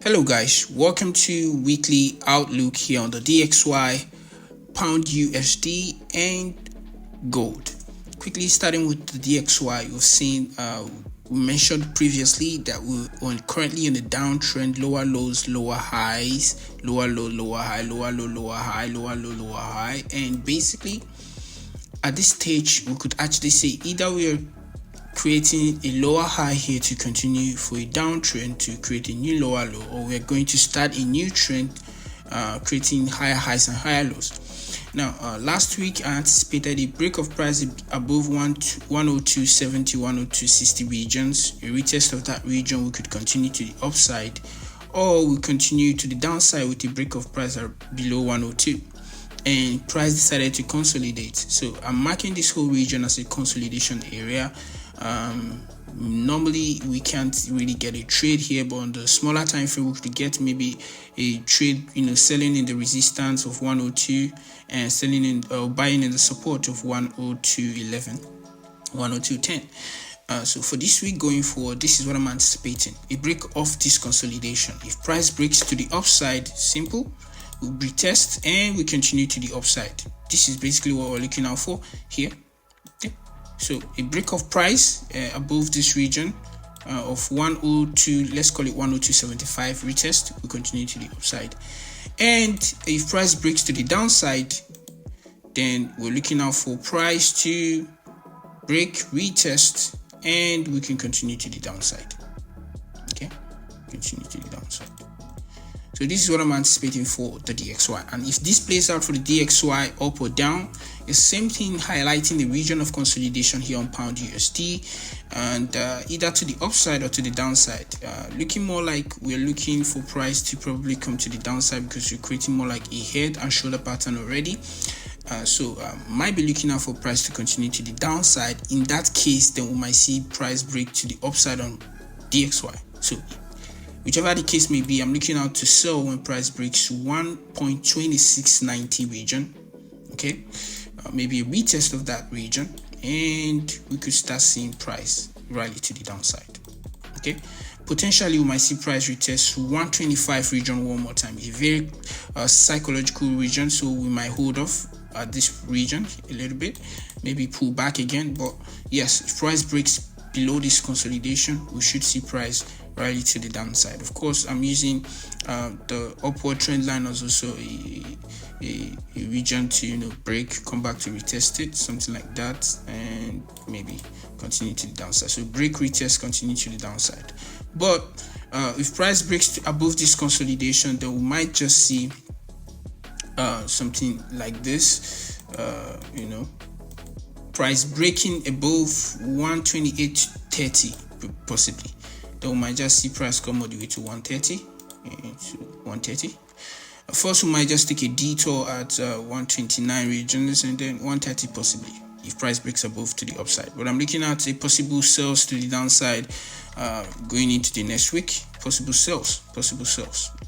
Hello guys, welcome to weekly outlook here on the DXY, Pound USD and gold. Quickly starting with the DXY, we've seen we mentioned previously that we're currently in a downtrend, lower lows, lower highs, lower low, lower high, lower low, lower high, lower low, lower high, and basically at this stage we could actually say either we are creating a lower high here to continue for a downtrend to create a new lower low, or we're going to start a new trend creating higher highs and higher lows. Now last week I anticipated a break of price above 102.70, 102.60 regions. A retest of that region, we could continue to the upside, or we continue to the downside with a break of price below 102, and price decided to consolidate. So I'm marking this whole region as a consolidation area. Normally we can't really get a trade here, but on the smaller time frame we could get maybe a trade, selling in the resistance of 102 and selling in buying in the support of 102.11, 102.10. So for this week going forward, this is what I'm anticipating: a break of this consolidation. If price breaks to the upside, simple, we'll retest and we continue to the upside. This is basically what we're looking out for here. So a break of price above this region of 102, let's call it 102.75 retest, we continue to the upside. And if price breaks to the downside, then we're looking out for price to break, retest, and we can continue to the downside. Okay, continue to the downside. So this is what I'm anticipating for the DXY. And if this plays out for the DXY up or down, the same thing highlighting the region of consolidation here on Pound USD, and either to the upside or to the downside. Looking more like we're looking for price to probably come to the downside because you're creating more like a head and shoulder pattern already. So might be looking out for price to continue to the downside. In that case, then we might see price break to the upside on DXY. So whichever the case may be, I'm looking out to sell when price breaks 1.2690 region. Okay, maybe a retest of that region, and we could start seeing price rally to the downside. Okay, potentially we might see price retest 125 region one more time. A very psychological region, so we might hold off at this region a little bit, maybe pull back again. But yes, if price breaks below this consolidation, we should see price rally to the downside. Of course, I'm using the upward trend line as also a region to break, come back to retest it, something like that, and maybe continue to the downside. So break, retest, continue to the downside. But if price breaks above this consolidation, then we might just see something like this. Price breaking above 128.30 possibly. Then we might just see price come all the way to 130. First, we might just take a detour at 129 regions, and then 130 possibly if price breaks above to the upside. But I'm looking at a possible sells to the downside going into the next week. Possible sells.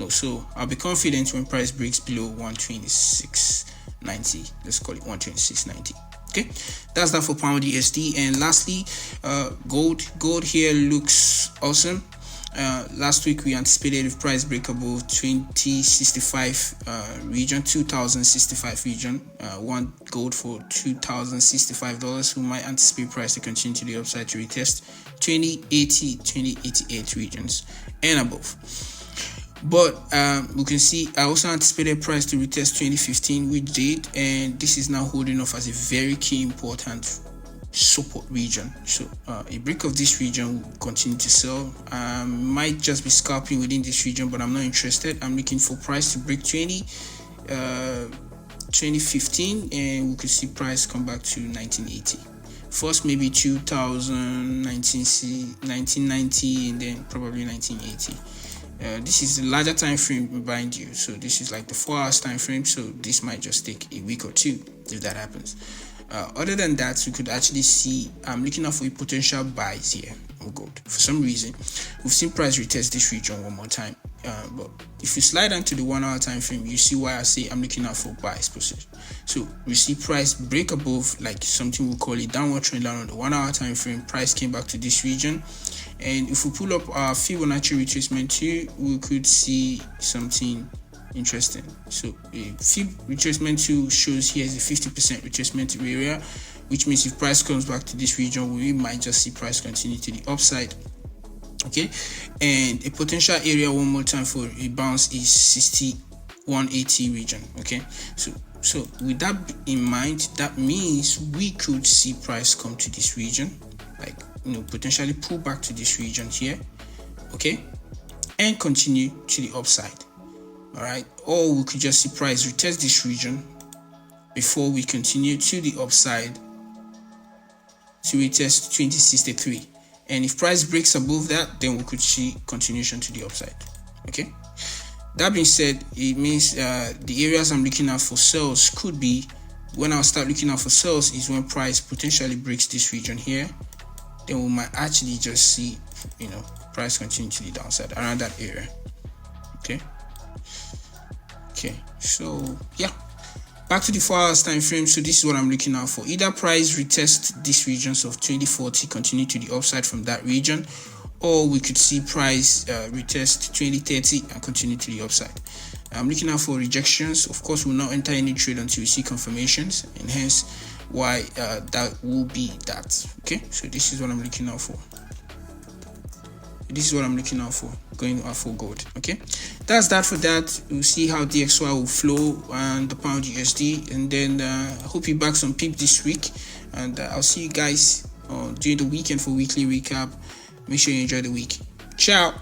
So I'll be confident when price breaks below 126.90. Let's call it 126.90. Okay, that's that for Pound USD. And lastly, gold here looks awesome. Last week we anticipated if price break above 2065 region, 2065 region, one gold for $2,065. We might anticipate price to continue to the upside to retest 2080, 2088 regions and above. But we can see I also anticipated price to retest 2015, which did, and this is now holding off as a very key important support region. So a break of this region will continue to sell. Might just be scalping within this region, but I'm not interested. I'm looking for price to break 2015, and we could see price come back to 1980. First maybe 2000, 1990, and then probably 1980. This is a larger time frame behind you, so this is like the 4 hours time frame, so this might just take a week or two if that happens. Other than that, we could actually see I'm looking out for a potential buys here on gold. For some reason, we've seen price retest this region one more time, but if you slide down to the 1 hour time frame, you see why I say I'm looking out for buys position. So we see price break above, like something we call a downward trend line on the 1 hour time frame. Price came back to this region, and if we pull up our Fibonacci retracement here, we could see something interesting. So a Fib retracement 2 shows here is a 50% retracement area, which means if price comes back to this region, we might just see price continue to the upside. Okay, and a potential area one more time for a bounce is 6180 region. Okay, so with that in mind, that means we could see price come to this region, like, you know, potentially pull back to this region here, okay, and continue to the upside. All right, or we could just see price retest this region before we continue to the upside to retest 2063, and if price breaks above that, then we could see continuation to the upside. Okay, that being said, it means the areas I'm looking at for sales could be, when I'll start looking out for sales is when price potentially breaks this region here, then we might actually just see, you know, price continue to the downside around that area. Okay, so yeah, back to the 4 hours time frame. So this is what I'm looking out for. Either price retest these regions of 2040, continue to the upside from that region, or we could see price retest 2030 and continue to the upside. I'm looking out for rejections. Of course, we'll not enter any trade until we see confirmations, and hence why that will be that. Okay, so this is what I'm looking out for. This is what I'm looking out for, going out for gold. Okay, that's that for that. We'll see how the XY will flow and the pound USD, and then I hope you back some peep this week, and I'll see you guys during the weekend for weekly recap. Make sure you enjoy the week. Ciao.